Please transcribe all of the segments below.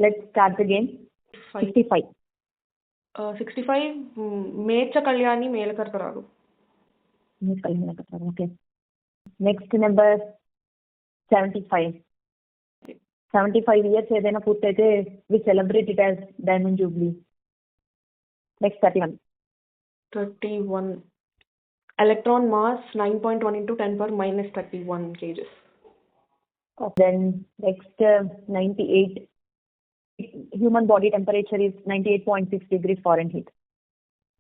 Let's start the game. 65. 65 మేచ Kalyani మేలకర్తరాలు. Okay. Next number 75. 75 years ఏదైనా పూర్తయితే we celebrate it as Diamond Jubilee. Next 31. 31 electron mass 9.1 into 10 power minus 31 kgs. Then next 98. Human body temperature is 98.6 degrees Fahrenheit.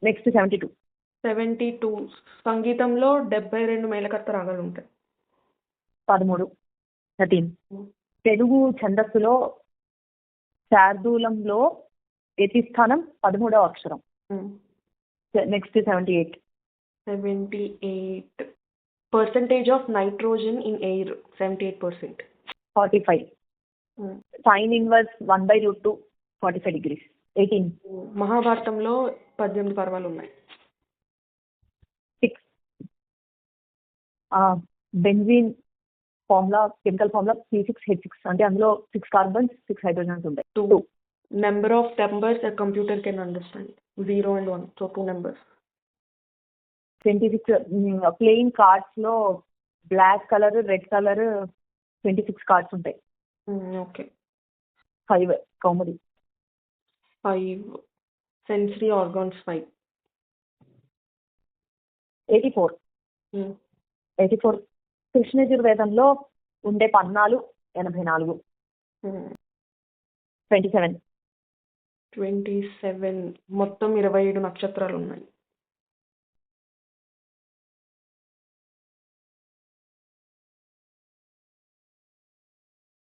Next 72. 72 సంగీతంలో 72 మేలకర్త రాగాలు ఉంటాయి. 13. 13. తెలుగు ఛందస్సులో శార్దూలంలో యతి స్థానం 13వ అక్షరం. Next 78. 78 percentage of nitrogen in air 78%. 45. Sin inverse 1/√2 45 degrees. 18. మహాభారతంలో 18 పర్వాలు ఉన్నాయి. 6. Benzene formula chemical formula C6H6 అంటే అందులో 6 carbons 6 hydrogens ఉంటాయి. 2 number of numbers a computer can understand 0 and 1, so 2 numbers. 26. Playing cards లో black colour red colour 26 cards ఉంటాయి. Okay. 5 కౌముది. 5 sensory organs 5. 84. 84 కృష్ణ యజుర్వేదంలో ఉండే పన్నాలు 84. 27. 27 మొత్తం 27 నక్షత్రాలు ఉన్నాయి.